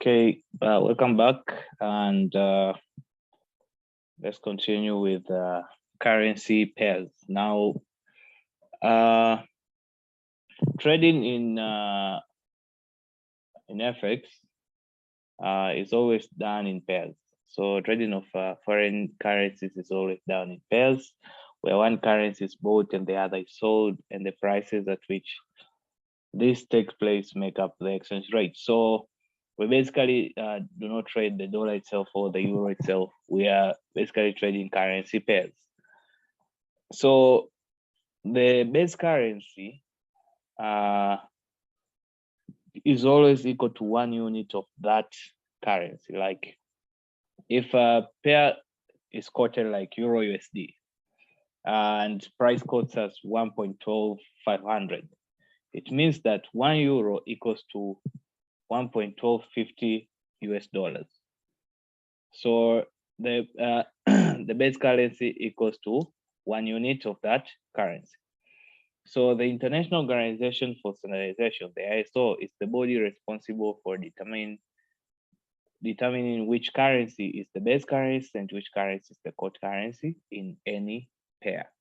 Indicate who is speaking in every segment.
Speaker 1: Okay, welcome back, and let's continue with currency pairs. Now, trading in FX is always done in pairs. So trading of foreign currencies is always done in pairs, where one currency is bought and the other is sold, and the prices at which this takes place make up the exchange rate. So we basically do not trade the dollar itself or the euro itself. We are basically trading currency pairs. So the base currency is always equal to 1 unit of that currency. Like if a pair is quoted like Euro USD and price quotes as 1.12500, it means that 1 euro equals to 1.1250 US dollars. So the the base currency equals to 1 unit of that currency. So the International Organization for Standardization, the ISO, is the body responsible for determining which currency is the base currency and which currency is the quote currency in any pair.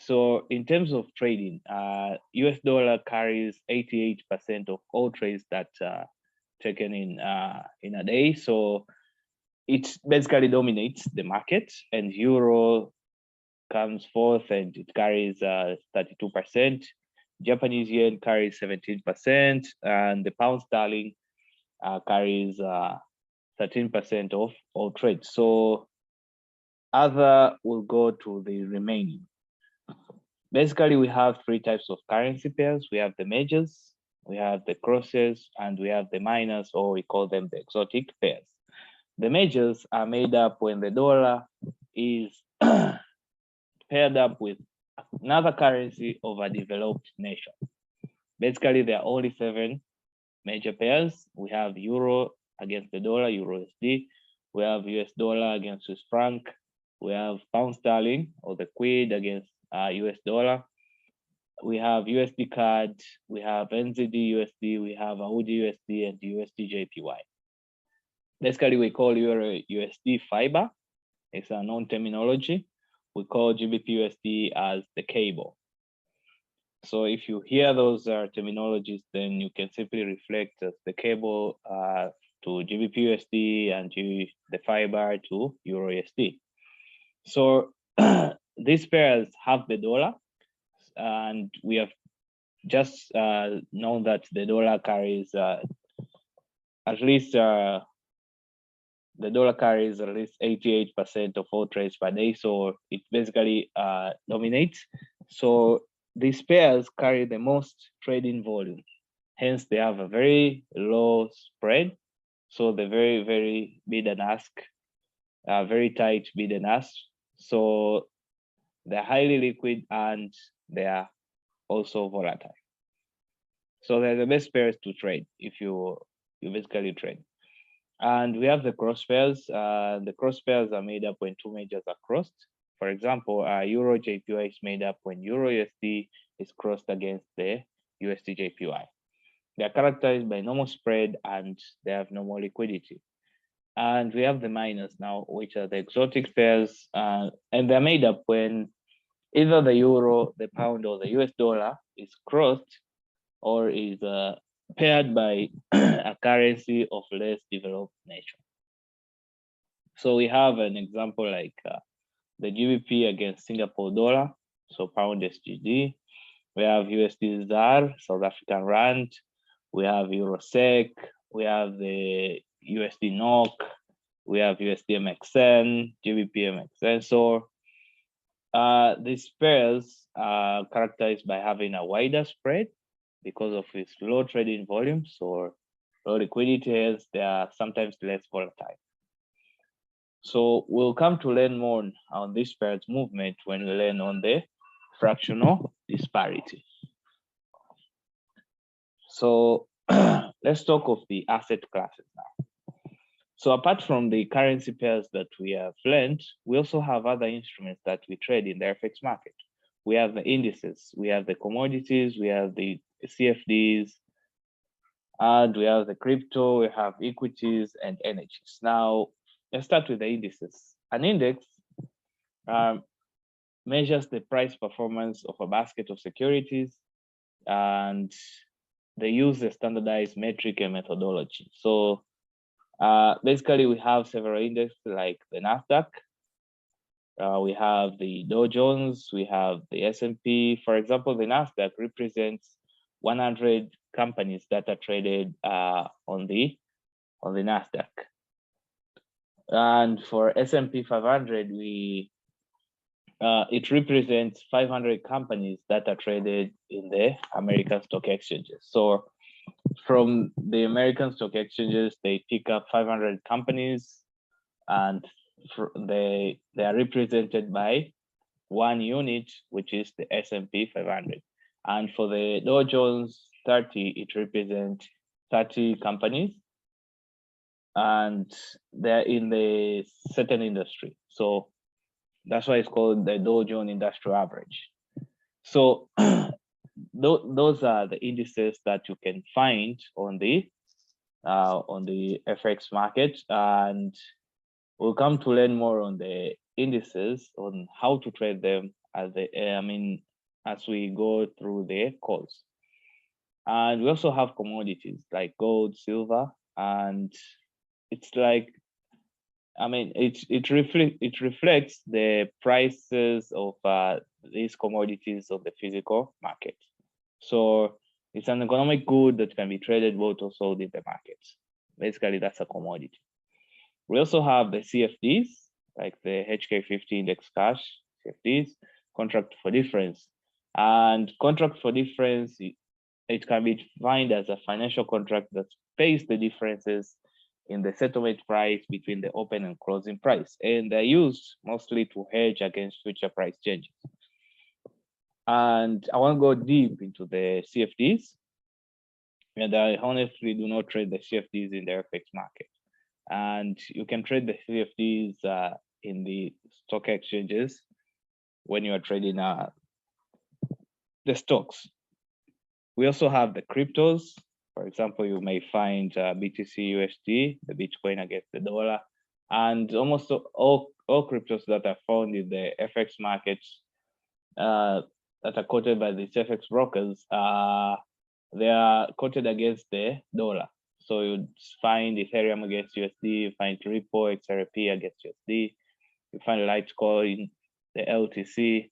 Speaker 1: So in terms of trading, US dollar carries 88% of all trades that taken in a day. So it basically dominates the market, and euro comes fourth and it carries 32%. Japanese yen carries 17%, and the pound sterling carries 13% of all trades. So other will go to the remaining. Basically, we have three types of currency pairs. We have the majors, we have the crosses, and we have the minors, or we call them the exotic pairs. The majors are made up when the dollar is paired up with another currency of a developed nation. Basically, there are only 7 major pairs. We have euro against the dollar, euro USD. We have US dollar against Swiss franc. We have pound sterling or the quid against US dollar. We have USD CAD, we have NZD USD, we have Audi USD, and USD JPY. Basically, we call Euro USD fiber. It's a known terminology. We call GBP USD as the cable. So if you hear those terminologies, then you can simply reflect as the cable to GBP USD and the fiber to Euro USD. So these pairs have the dollar, and we have just known that the dollar carries at least 88% of all trades per day. So it basically dominates. So these pairs carry the most trading volume. Hence, they have a very low spread. So the very, very bid and ask, very tight bid and ask. So they're highly liquid and they are also volatile. So they're the best pairs to trade if you basically trade. And we have the cross pairs. The cross pairs are made up when 2 majors are crossed. For example, Euro JPY is made up when Euro USD is crossed against the USD JPY. They are characterized by normal spread and they have normal liquidity. And we have the minors now, which are the exotic pairs, and they're made up when either the euro, the pound, or the US dollar is crossed or is paired by a currency of less developed nature. So we have an example like the GBP against Singapore dollar, so pound SGD. We have USD ZAR, South African rand. We have Euro SEK. We have the USD NOK. We have USD MXN, GBP MXN. So these pairs are characterized by having a wider spread because of its low trading volumes or low liquidity, as they are sometimes less volatile. So we'll come to learn more on this pairs movement when we learn on the fractional disparity. So let's talk of the asset classes now. So apart from the currency pairs that we have learned, we also have other instruments that we trade in the FX market. We have the indices, we have the commodities, we have the CFDs, And we have the crypto, we have equities and energies. Now, let's start with the indices. An index measures the price performance of a basket of securities, and they use the standardized metric and methodology. So basically, we have several indexes like the NASDAQ, we have the Dow Jones, we have the S&P. For example, the NASDAQ represents 100 companies that are traded on the NASDAQ. And for S&P 500, it represents 500 companies that are traded in the American stock exchanges. So from the American stock exchanges, they pick up 500 companies, and they are represented by one unit, which is the S&P 500. And for the Dow Jones 30, it represents 30 companies, and they're in the certain industry. So that's why it's called the Dow Jones Industrial Average. So those are the indices that you can find on the FX market, and we'll come to learn more on the indices, on how to trade them as we go through the course. And we also have commodities like gold, silver, and it's like, it reflects the prices of these commodities of the physical market. So it's an economic good that can be traded both or sold in the market. Basically, that's a commodity. We also have the CFDs, like the HK50 index cash CFDs, contract for difference. And contract for difference, it can be defined as a financial contract that pays the differences in the settlement price between the open and closing price. And they're used mostly to hedge against future price changes. And I want to go deep into the CFDs. And I honestly do not trade the CFDs in the FX market. And you can trade the CFDs in the stock exchanges when you are trading the stocks. We also have the cryptos. For example, you may find BTC USD, the Bitcoin against the dollar, and almost all cryptos that are found in the FX markets that are quoted by these FX brokers, they are quoted against the dollar. So you find Ethereum against USD, you find Ripple, XRP against USD, you find Litecoin, the LTC.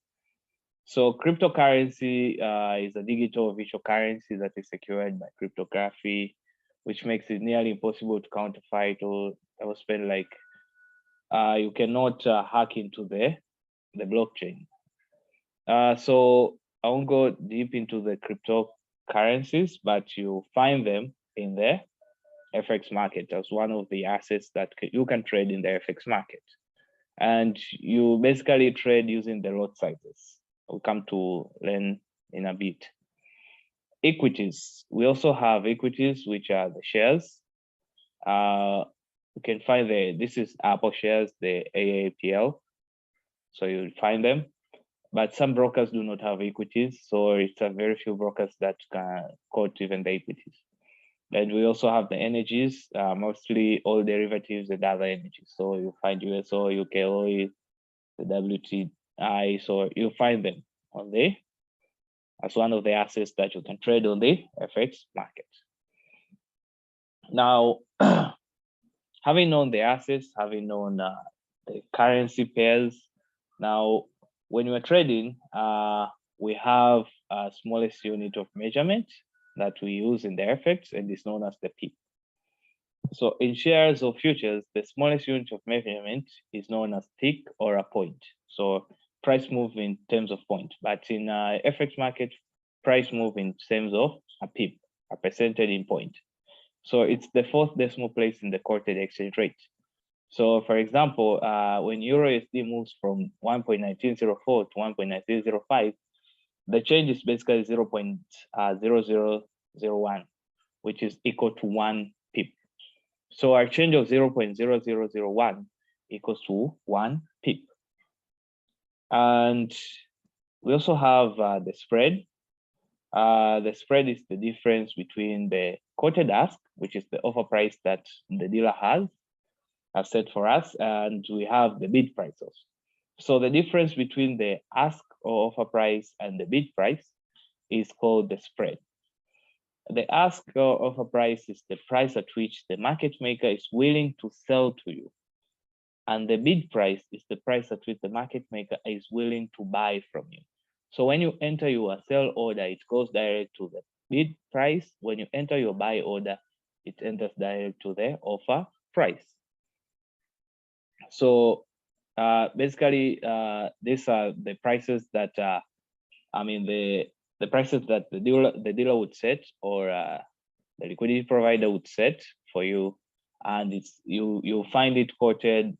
Speaker 1: So cryptocurrency is a digital virtual currency that is secured by cryptography, which makes it nearly impossible to counterfeit or spend. Like you cannot hack into the blockchain. So I won't go deep into the cryptocurrencies, but you find them in the FX market as one of the assets that you can trade in the FX market. And you basically trade using the lot sizes. We'll come to learn in a bit. Equities. We also have equities, which are the shares. You can find this is Apple shares, the AAPL. So you'll find them. But some brokers do not have equities. So it's a very few brokers that can quote even the equities. And we also have the energies, mostly all derivatives and other energies. So you find US oil, UK oil, the WTI. So you find them on as one of the assets that you can trade on the FX market. Now, having known the assets, having known the currency pairs, now when we're trading, we have a smallest unit of measurement that we use in the FX, and it's known as the pip. So in shares or futures, the smallest unit of measurement is known as tick or a point. So price move in terms of point, but in FX market, price move in terms of a pip, a percentage in point. So it's the fourth decimal place in the quoted exchange rate. So for example, when EURUSD moves from 1.1904 to 1.1905, the change is basically 0.0001, which is equal to 1 pip. So our change of 0.0001 equals to 1 pip. And we also have the spread. The spread is the difference between the quoted ask, which is the offer price that the dealer has set for us, and we have the bid price also. So the difference between the ask or offer price and the bid price is called the spread. The ask or offer price is the price at which the market maker is willing to sell to you. And the bid price is the price at which the market maker is willing to buy from you. So when you enter your sell order, it goes direct to the bid price. When you enter your buy order, it enters direct to the offer price. So basically, these are the prices that the prices that the dealer would set, or the liquidity provider would set for you, and it's you find it quoted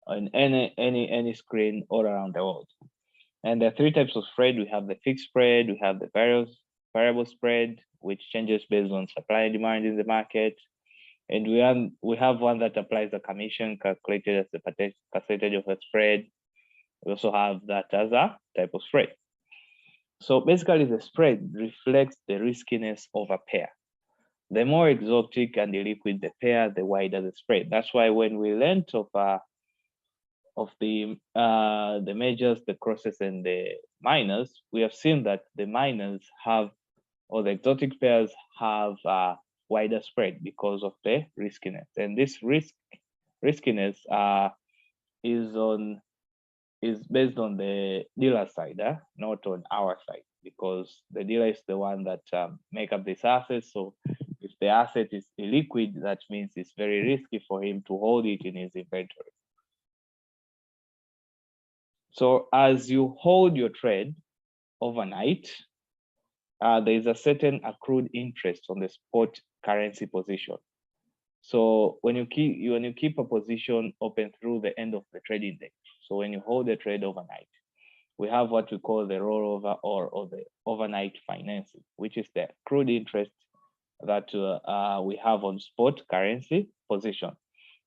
Speaker 1: on any screen all around the world. And there are three types of spread. We have the fixed spread, we have the variable spread, which changes based on supply and demand in the market, and we have one that applies a commission calculated as the percentage of a spread. We also have that as a type of spread. So basically, the spread reflects the riskiness of a pair. The more exotic and illiquid the pair, the wider the spread. That's why when we learned of the majors, the crosses, and the minors, we have seen that the minors have, or the exotic pairs have a wider spread because of the riskiness. And this riskiness is based on the dealer side, not on our side, because the dealer is the one that make up this asset. So if the asset is illiquid, that means it's very risky for him to hold it in his inventory. So as you hold your trade overnight, there is a certain accrued interest on the spot currency position. So when you keep a position open through the end of the trading day, so when you hold the trade overnight, we have what we call the rollover or the overnight financing, which is the accrued interest that we have on spot currency position.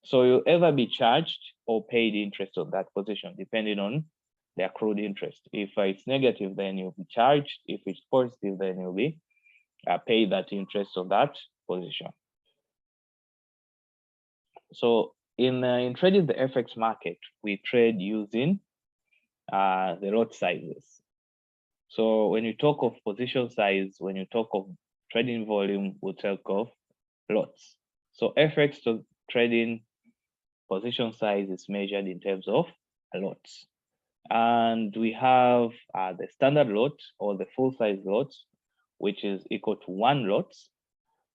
Speaker 1: So you'll either be charged or paid interest on that position, depending on the accrued interest. If it's negative, then you'll be charged. If it's positive, then you'll be paid that interest on that position. So in trading the FX market, we trade using the lot sizes. So when you talk of position size, when you talk of trading volume, we talk of lots. So FX trading position size is measured in terms of lots. And we have the standard lot, or the full size lot, which is equal to 1 lot.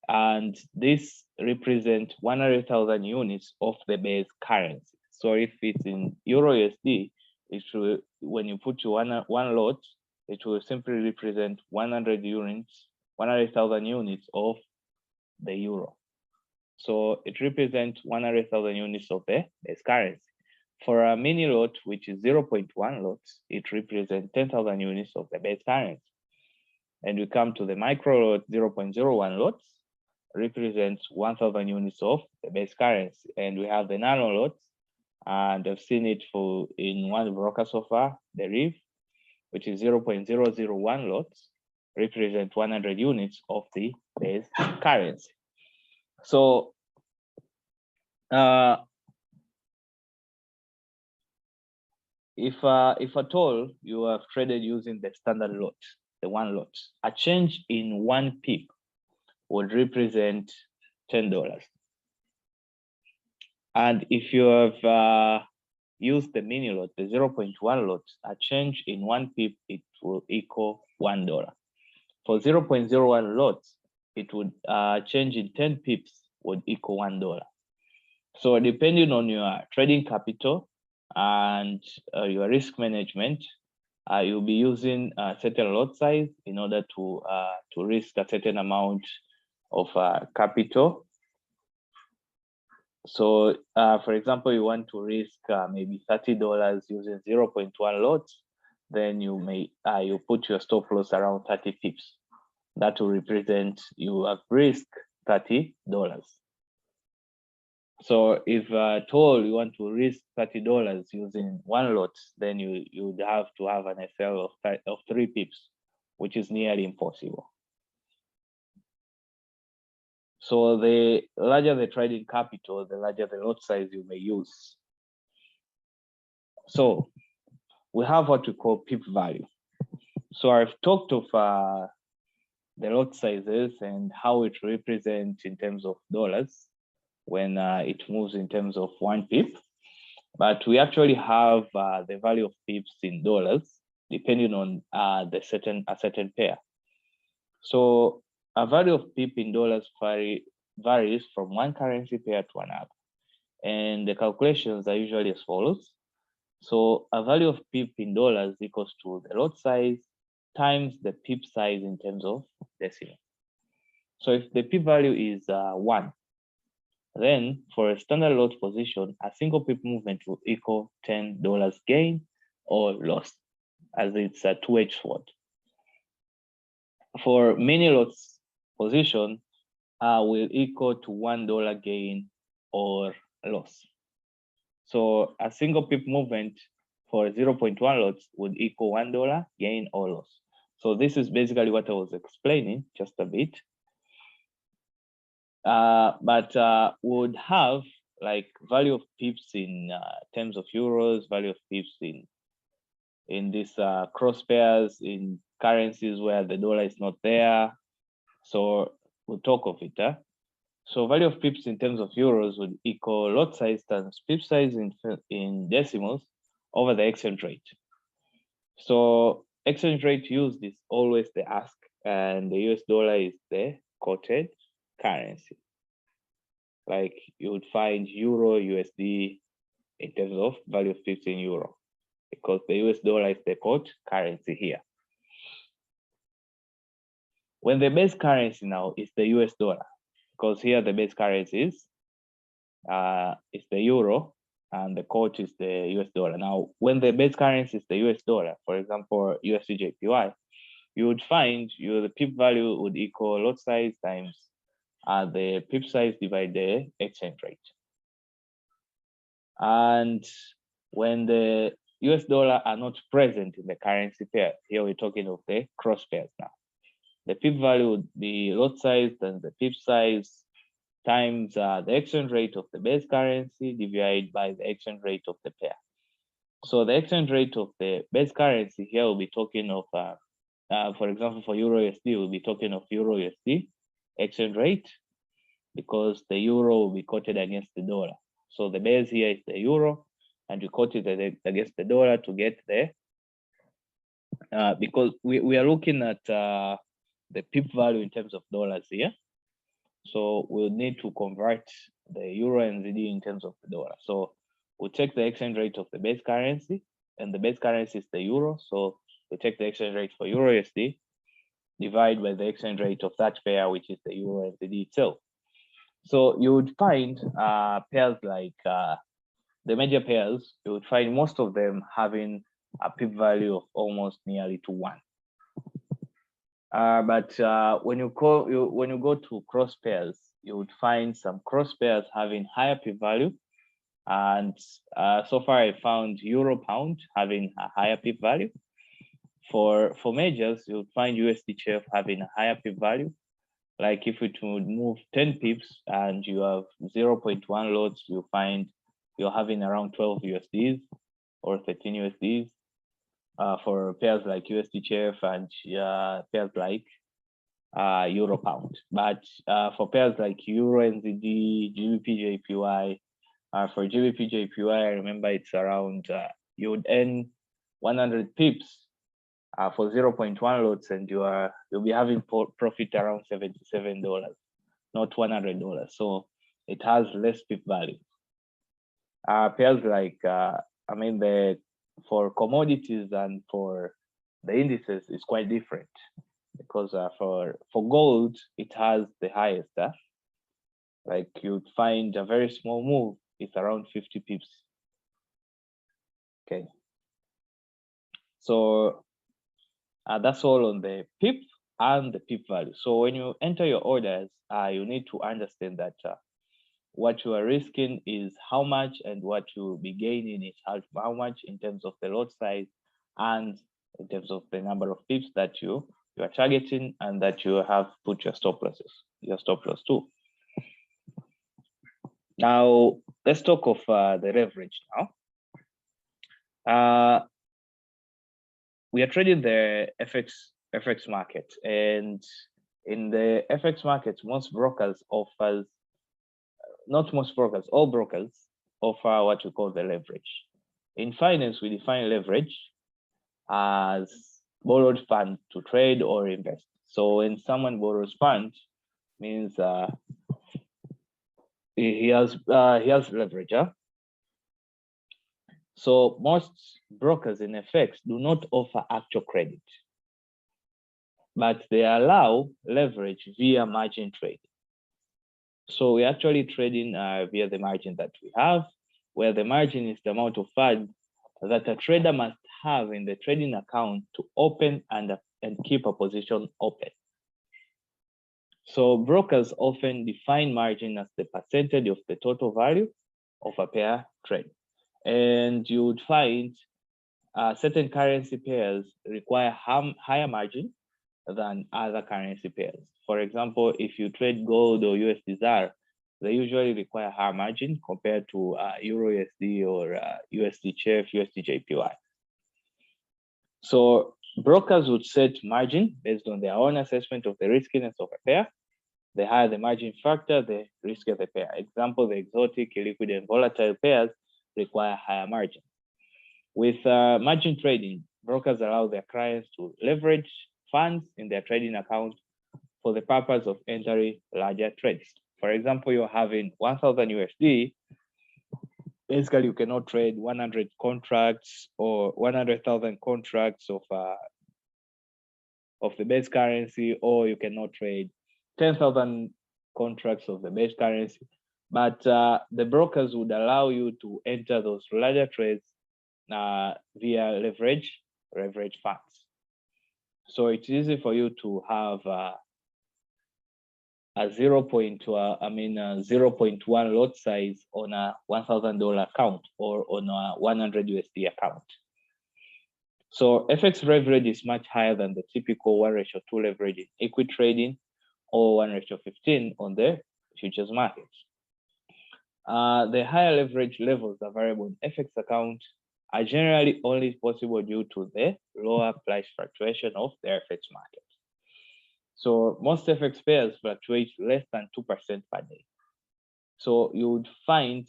Speaker 1: And this represents 100,000 units of the base currency. So if it's in Euro USD, it will, when you put one lot, it will simply represent 100,000 units of the euro. So it represents 100,000 units of the base currency. For a mini lot, which is 0.1 lots, it represents 10,000 units of the base currency. And we come to the micro lot, 0.01 lots, represents 1,000 units of the base currency. And we have the nano lots, and I've seen it in one broker so far, the RIV, which is 0.001 lots, represent 100 units of the base currency. So if at all you have traded using the standard lot, the 1 lot, a change in 1 pip would represent $10. And if you have used the mini lot, the 0.1 lot, a change in 1 pip, it will equal $1. For 0.01 lots, it would change in 10 pips would equal $1. So depending on your trading capital and your risk management, you'll be using a certain lot size in order to risk a certain amount of capital. So for example, you want to risk maybe $30 using 0.1 lots, then you may you put your stop loss around 30 pips. That will represent you have risked $30. So if at all you want to risk $30 using 1 lot, then you would have to have an SL of 3 pips. which is nearly impossible. So the larger the trading capital, the larger the lot size you may use. So we have what we call pip value. So I've talked of the lot sizes and how it represents in terms of dollars when it moves in terms of 1 pip. But we actually have the value of pips in dollars depending on a certain pair. So a value of pip in dollars varies from one currency pair to another. And the calculations are usually as follows. So a value of pip in dollars equals to the lot size times the pip size in terms of decimal. So if the pip value is 1, then for a standard lot position, a single pip movement will equal $10 gain or loss, as it's a two-edged sword. For many lots position, will equal to $1 gain or loss. So a single pip movement for 0.1 lots would equal $1 gain or loss. So this is basically what I was explaining just a bit. But would have like value of pips in terms of euros, value of pips in this cross pairs, in currencies where the dollar is not there. So we'll talk of it. So value of pips in terms of euros would equal lot size times pip size in decimals over the exchange rate. So exchange rate used is always the ask, and the US dollar is the quoted currency. Like you would find euro, USD in terms of value of pips in euro, because the US dollar is the quote currency here. When the base currency now is the US dollar, because here the base currency is the euro and the quote is the US dollar. Now, when the base currency is the US dollar, for example, USD/JPY, you would find the pip value would equal lot size times the pip size divided the exchange rate. And when the US dollar are not present in the currency pair, here we're talking of the cross pairs now. The pip value would be lot size times the pip size times the exchange rate of the base currency divided by the exchange rate of the pair. So the exchange rate of the base currency here will be talking of, for example, for Euro USD, we'll be talking of Euro USD exchange rate, because the euro will be quoted against the dollar. So the base here is the euro, and we quote it against the dollar to get there. Because we are looking at the pip value in terms of dollars here. So we'll need to convert the euro and ZD in terms of the dollar. So we'll take the exchange rate of the base currency, and the base currency is the euro. So we take the exchange rate for Euro USD, divide by the exchange rate of that pair, which is the euro and ZD itself. So you would find pairs like the major pairs, you would find most of them having a pip value of almost nearly to 1. But when you go to cross pairs, you would find some cross pairs having higher pip value. And so far I found euro pound having a higher pip value. For majors, you would find USD/CHF having a higher pip value. Like if it would move 10 pips and you have 0.1 lots, you find you're having around 12 USDs or 13 USDs. For pairs like USD/CHF and pairs like euro pound. But for pairs like euro NZD, GBP/JPY, for GBP/JPY, I remember it's around you would earn 100 pips for 0.1 lots, and you'll be having profit around $77, not $100. So it has less pip value. Pairs like for commodities and for the indices is quite different, because for gold it has the highest. Like you'd find a very small move is around 50 pips. Okay, so that's all on the pip and the pip value. So when you enter your orders, you need to understand that what you are risking is how much, and what you will be gaining is how much in terms of the lot size and in terms of the number of pips that you you are targeting, and that you have put your stop loss too. Now let's talk of the leverage now. We are trading the FX market, and in the FX market, most brokers offers, not most brokers, all brokers offer what we call the leverage. In finance, we define leverage as borrowed funds to trade or invest. So when someone borrows funds, means he has leverage. So most brokers in FX do not offer actual credit, but they allow leverage via margin trading. So we're actually trading via the margin that we have, where the margin is the amount of funds that a trader must have in the trading account to open and keep a position open. So brokers often define margin as the percentage of the total value of a pair trade. And you would find certain currency pairs require higher margin than other currency pairs. For example, if you trade gold or USD ZAR, they usually require higher margin compared to Euro USD or USD CHF, USD JPY. So brokers would set margin based on their own assessment of the riskiness of a pair. The higher the margin factor, the riskier the pair. Example, the exotic, illiquid, and volatile pairs require higher margin. With margin trading, brokers allow their clients to leverage funds in their trading account for the purpose of entering larger trades. For example, you're having 1,000 USD. Basically, you cannot trade 100 contracts or 100,000 contracts of the base currency, or you cannot trade 10,000 contracts of the base currency. But the brokers would allow you to enter those larger trades via leverage funds. So it's easy for you to have a 0.1 lot size on a $1,000 account or on a 100 USD account. So FX leverage is much higher than the typical 1:2 leverage in equity trading or 1:15 on the futures market. The higher leverage levels available in FX account are generally only possible due to the lower price fluctuation of the FX market. So most FX pairs fluctuate less than 2% per day. So you would find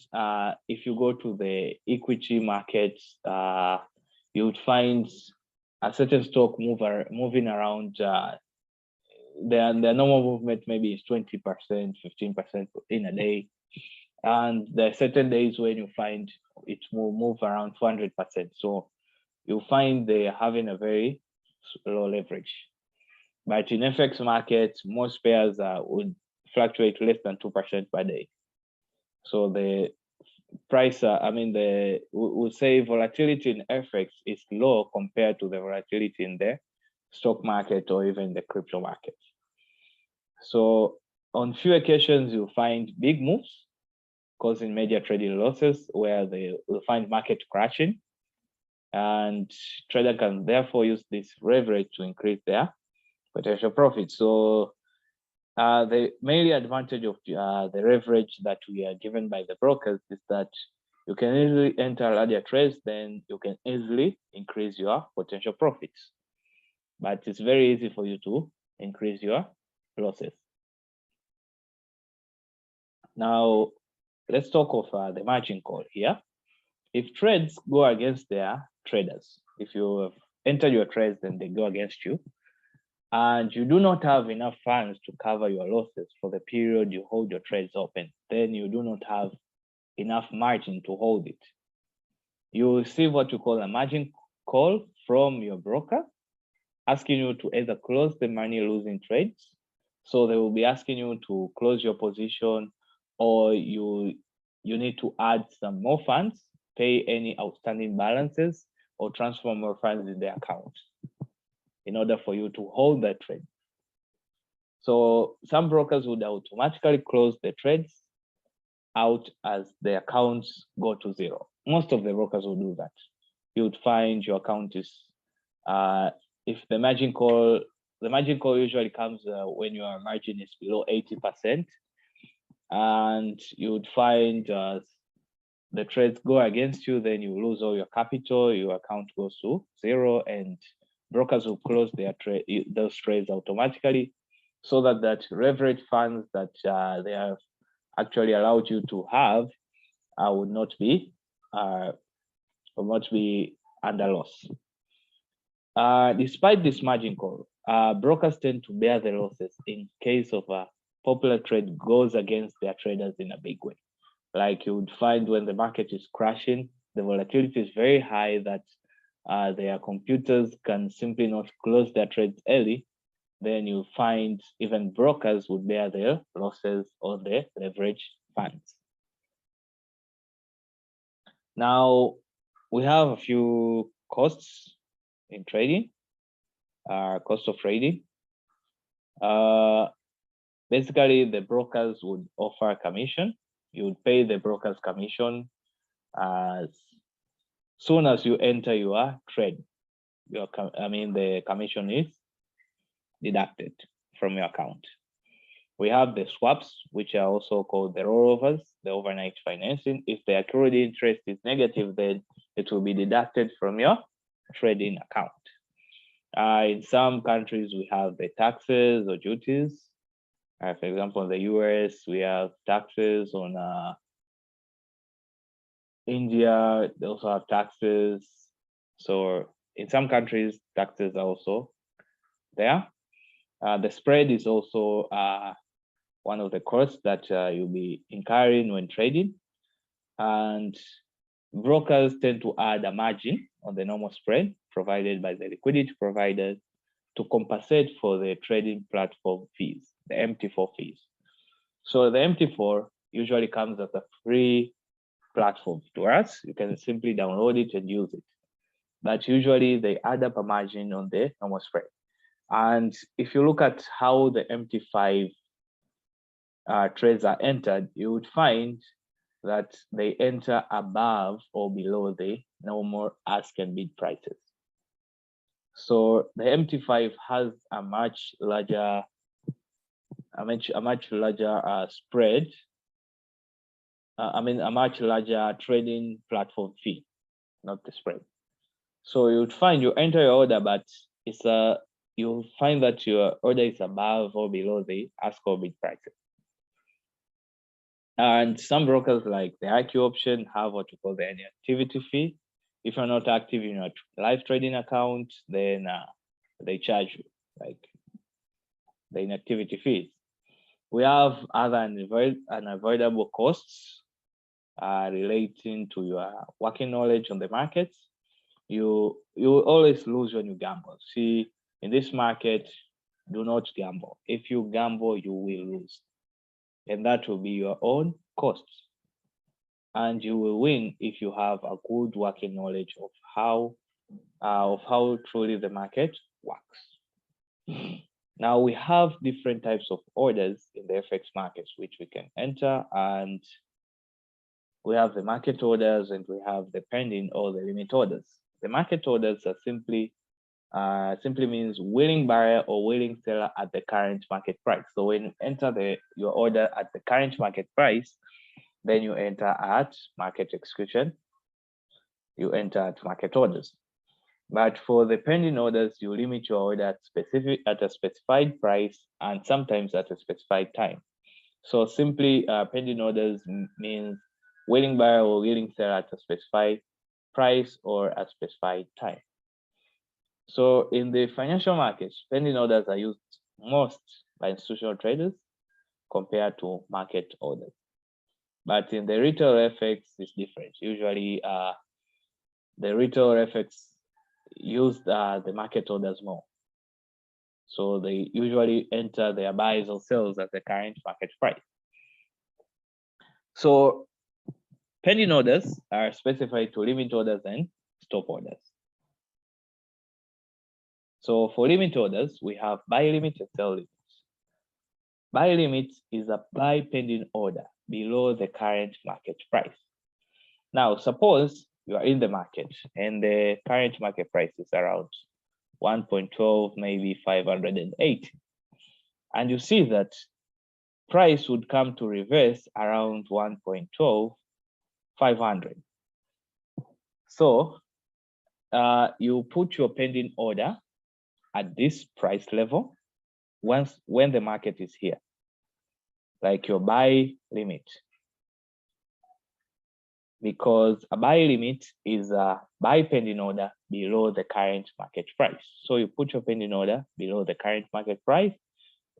Speaker 1: if you go to the equity markets, you would find a certain stock moving around. Their normal movement maybe is 20%, 15% in a day. And there are certain days when you find it will move around 200%. So you find they're having a very low leverage. But in FX markets, most pairs would fluctuate less than 2% per day. So the price, we'll say volatility in FX is low compared to the volatility in the stock market or even the crypto market. So on few occasions, you'll find big moves causing major trading losses where they will find market crashing, and trader can therefore use this leverage to increase their potential profit. So the main advantage of the leverage that we are given by the brokers is that you can easily enter larger trades, then you can easily increase your potential profits. But it's very easy for you to increase your losses. Now, let's talk of the margin call here. If trades go against their traders, if you have entered your trades, then they go against you, and you do not have enough funds to cover your losses for the period you hold your trades open, then you do not have enough margin to hold it. You will receive what you call a margin call from your broker, asking you to either close the money losing trades. So they will be asking you to close your position, or you need to add some more funds, pay any outstanding balances, or transfer more funds in the account in order for you to hold that trade. So some brokers would automatically close the trades out as the accounts go to zero. Most of the brokers will do that. You would find your account is, if the margin call the margin call usually comes when your margin is below 80%, and you would find the trades go against you, then you lose all your capital, your account goes to zero, and brokers will close their those trades automatically, so that leverage funds that they have actually allowed you to have would not be under loss. Despite this margin call, brokers tend to bear the losses in case of a popular trade goes against their traders in a big way. Like you would find when the market is crashing, the volatility is very high that their computers can simply not close their trades early, then you find even brokers would bear their losses on the leverage funds. Now, we have a few costs in trading, cost of trading. Basically, the brokers would offer a commission. You would pay the broker's commission as soon as you enter your trade. The commission is deducted from your account. We have the swaps, which are also called the rollovers, the overnight financing. If the accrued interest is negative, then it will be deducted from your trading account. In some countries, we have the taxes or duties. For example, in the US, we have taxes on India, they also have taxes. So in some countries, taxes are also there. The spread is also one of the costs that you'll be incurring when trading. And brokers tend to add a margin on the normal spread provided by the liquidity providers to compensate for the trading platform fees, the MT4 fees. So the MT4 usually comes as a free platform to us. You can simply download it and use it. But usually they add up a margin on the normal spread. And if you look at how the MT5 trades are entered, you would find that they enter above or below the normal ask and bid prices. So the MT5 has a much larger spread. A much larger trading platform fee, not the spread. So you would find you enter your order, but you'll find that your order is above or below the ask or bid prices. And some brokers like the IQ option have what we call the inactivity fee. If you're not active in your live trading account, then they charge you like the inactivity fees. We have other unavoidable costs relating to your working knowledge on the markets. You always lose when you gamble. See, in this market, do not gamble. If you gamble, you will lose. And that will be your own costs. And you will win if you have a good working knowledge of how truly the market works. Now we have different types of orders in the FX markets which we can enter, and we have the market orders and we have the pending or the limit orders. The market orders are simply means willing buyer or willing seller at the current market price. So when you enter your order at the current market price, then you enter at market execution, you enter at market orders. But for the pending orders, you limit your order at a specified price and sometimes at a specified time. So simply pending orders means willing buyer or willing seller at a specified price or a specified time. So in the financial markets, pending orders are used most by institutional traders compared to market orders. But in the retail FX, it's different. Usually the retail FX use the market orders more. So they usually enter their buys or sells at the current market price. So pending orders are specified to limit orders and stop orders. So for limit orders, we have buy limit and sell limits. Buy limit is a buy pending order below the current market price. Now, suppose you are in the market and the current market price is around 1.12, maybe 580. And you see that price would come to reverse around 1.12, 500. So you put your pending order at this price level when the market is here, like your buy limit, because a buy limit is a buy pending order below the current market price. So you put your pending order below the current market price,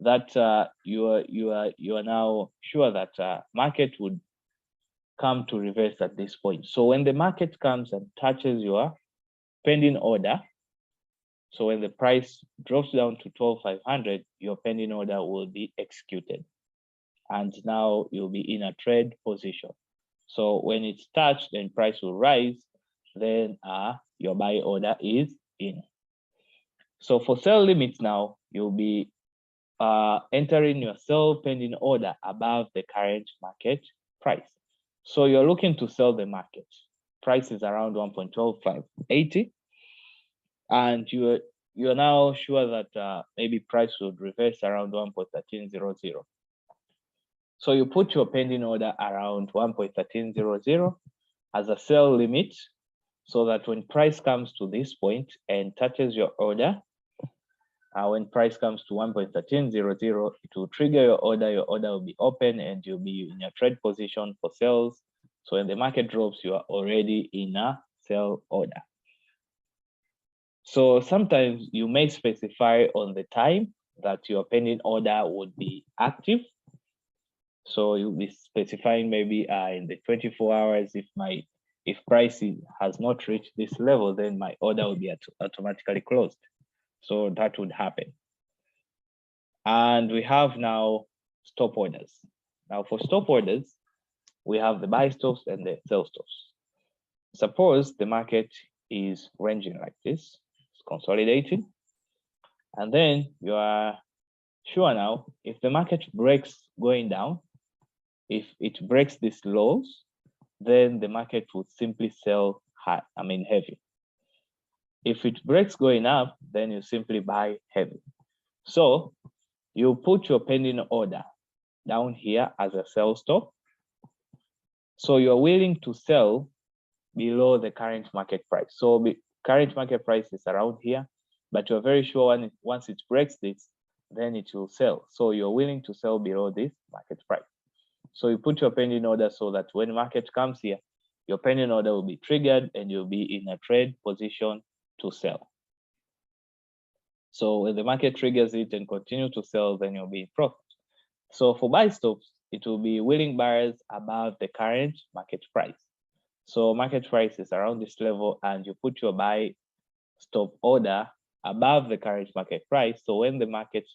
Speaker 1: that you are now sure that market would come to reverse at this point. So when the market comes and touches your pending order, so when the price drops down to 12,500, your pending order will be executed, and now you'll be in a trade position. So when it's touched, then price will rise, then your buy order is in. So for sell limits now, you'll be entering your sell pending order above the current market price. So you're looking to sell the market. Price is around 1.12580, and you're now sure that maybe price would reverse around 1.1300. So you put your pending order around 1.1300 as a sell limit, so that when price comes to this point and touches your order, when price comes to 1.1300, it will trigger your order will be open, and you'll be in a trade position for sales. So when the market drops, you are already in a sell order. So sometimes you may specify on the time that your pending order would be active. So you'll be specifying maybe in the 24 hours, if price has not reached this level, then my order will be automatically closed. So that would happen. And we have now stop orders. Now for stop orders, we have the buy stops and the sell stops. Suppose the market is ranging like this, it's consolidating, and then you are sure now, if the market breaks going down, if it breaks these lows, then the market would simply sell high, heavy. If it breaks going up, then you simply buy heavy. So you put your pending order down here as a sell stop. So you're willing to sell below the current market price. So the current market price is around here, but you're very sure once it breaks this, then it will sell. So you're willing to sell below this market price. So you put your pending order so that when market comes here, your pending order will be triggered and you'll be in a trade position to sell. So when the market triggers it and continue to sell, then you'll be in profit. So for buy stops, it will be willing buyers above the current market price. So market price is around this level, and you put your buy stop order above the current market price. So when the market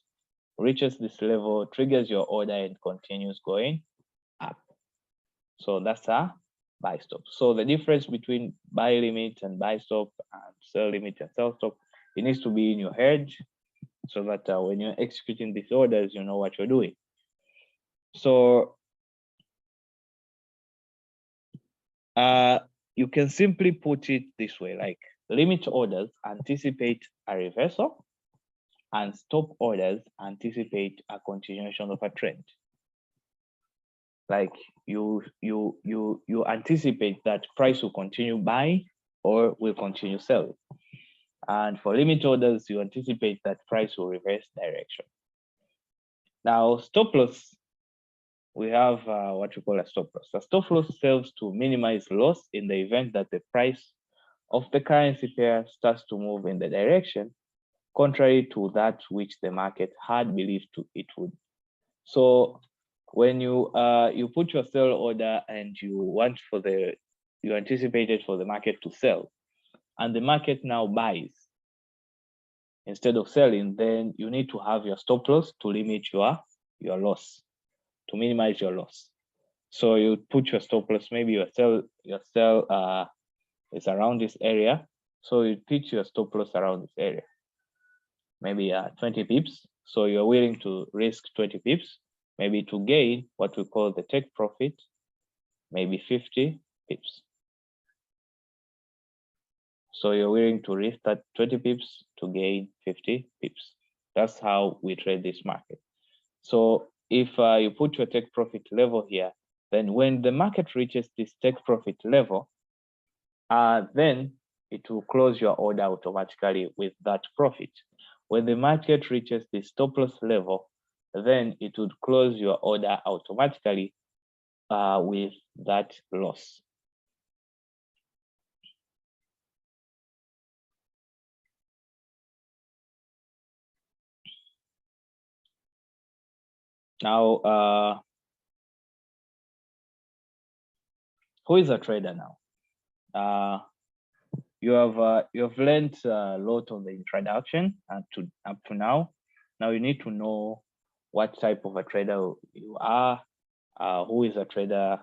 Speaker 1: reaches this level, triggers your order and continues going up. So that's a buy stop. So the difference between buy limit and buy stop and sell limit and sell stop, it needs to be in your head, so that when you're executing these orders, you know what you're doing. So you can simply put it this way, like limit orders anticipate a reversal, and stop orders anticipate a continuation of a trend. Like you anticipate that price will continue buying or will continue selling. And for limit orders, you anticipate that price will reverse direction. Now, stop loss, we have what we call a stop loss. A stop loss serves to minimize loss in the event that the price of the currency pair starts to move in the direction contrary to that which the market had believed it would. So when you put your sell order and you anticipated for the market to sell, and the market now buys instead of selling, then you need to have your stop loss to limit your loss, to minimize your loss. So you put your stop loss, maybe your sell is around this area, so you pitch your stop loss around this area, maybe 20 pips. So you're willing to risk 20 pips, maybe to gain what we call the take profit, maybe 50 pips. So you're willing to risk that 20 pips to gain 50 pips. That's how we trade this market. So if you put your take profit level here, then when the market reaches this take profit level, then it will close your order automatically with that profit. When the market reaches the stop loss level, then it would close your order automatically with that loss. Now, who is a trader now? You have learned a lot on the introduction up to now. Now you need to know what type of a trader you are, who is a trader,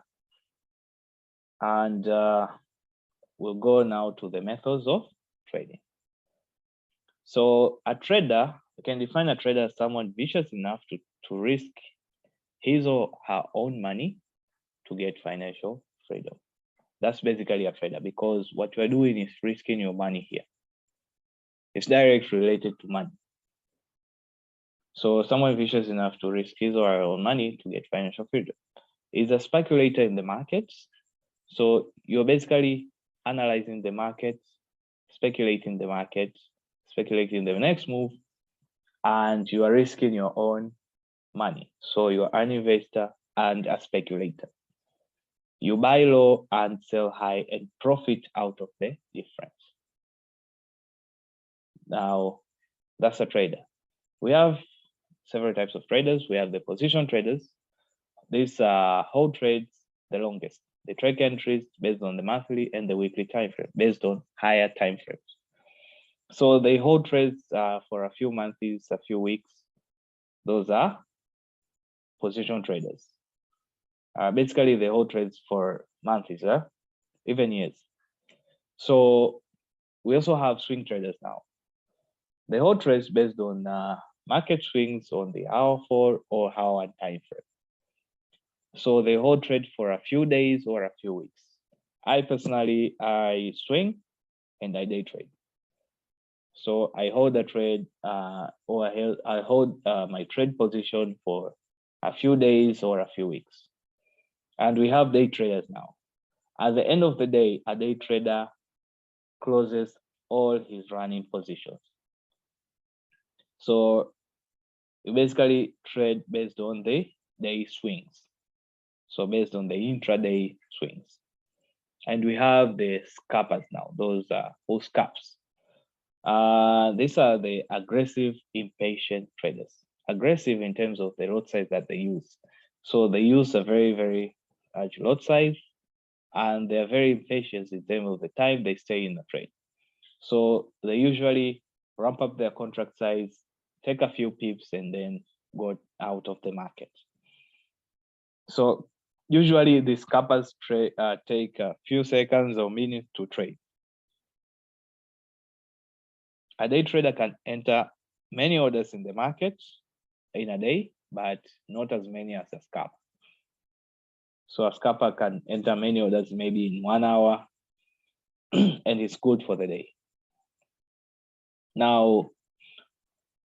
Speaker 1: and we'll go now to the methods of trading. So a trader, you can define a trader as someone vicious enough to risk his or her own money to get financial freedom. That's basically a trader, because what you're doing is risking your money here. It's directly related to money. So someone vicious enough to risk his or her own money to get financial freedom is a speculator in the markets. So you're basically analyzing the markets, speculating the markets, speculating the next move, and you are risking your own money. So you're an investor and a speculator. You buy low and sell high and profit out of the difference. Now, that's a trader. We have several types of traders. We have the position traders. These hold trades the longest. They track entries based on the monthly and the weekly time frame, based on higher time frames. So they hold trades for a few months, a few weeks. Those are position traders. Basically, they hold trades for months, even years. So we also have swing traders now. They hold trades based on market swings on the hour 4 or hour time frame. So they hold trade for a few days or a few weeks. I personally, I swing and I day trade. So I hold a trade or I hold my trade position for a few days or a few weeks. And we have day traders now. At the end of the day, a day trader closes all his running positions. So you basically trade based on the day swings. So based on the intraday swings. And we have the scalpers now. Those are who scalps. These are the aggressive, impatient traders. Aggressive in terms of the lot size that they use. So they use a very, very large lot size, and they're very impatient in terms of the time they stay in the trade. So they usually ramp up their contract size, take a few pips, and then go out of the market. So usually the scalpers take a few seconds or minutes to trade. A day trader can enter many orders in the market in a day, but not as many as a scalper. So a scalper can enter many orders maybe in 1 hour, and it's good for the day. Now,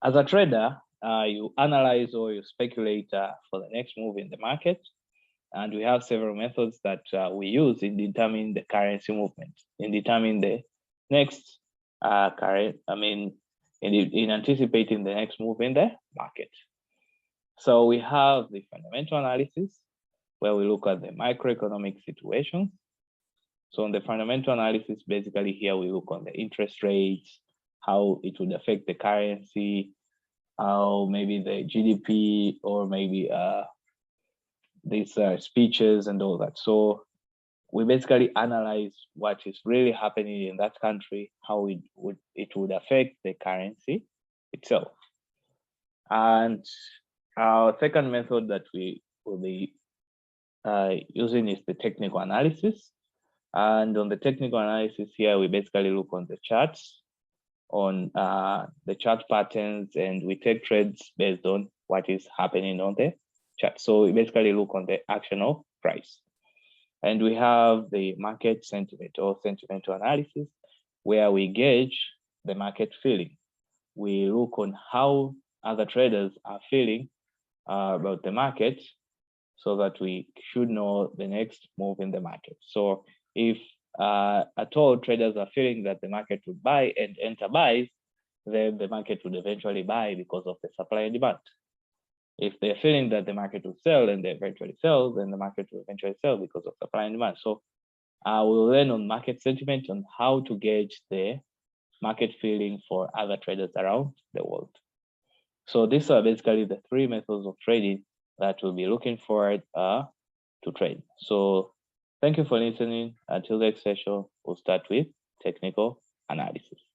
Speaker 1: as a trader, you analyze or you speculate for the next move in the market. And we have several methods that we use in determining the currency movement, in determining the next in anticipating the next move in the market. So we have the fundamental analysis, where we look at the macroeconomic situation. So on the fundamental analysis, basically here we look on the interest rates, how it would affect the currency, how maybe the GDP, or maybe these speeches and all that. So we basically analyze what is really happening in that country, how it would affect the currency itself. And our second method that we will be using is the technical analysis. And on the technical analysis here, we basically look on the charts, on the chart patterns, and we take trades based on what is happening on the chart. So we basically look on the action of price. And we have the market sentiment or sentimental analysis, where we gauge the market feeling. We look on how other traders are feeling about the market, so that we should know the next move in the market. So if at all traders are feeling that the market would buy and enter buys, then the market would eventually buy because of the supply and demand. If they're feeling that the market will sell and they eventually sell, then the market will eventually sell because of supply and demand. So we'll learn on market sentiment, on how to gauge the market feeling for other traders around the world. So these are basically the 3 methods of trading that we'll be looking forward to trade. So thank you for listening. Until next session, we'll start with technical analysis.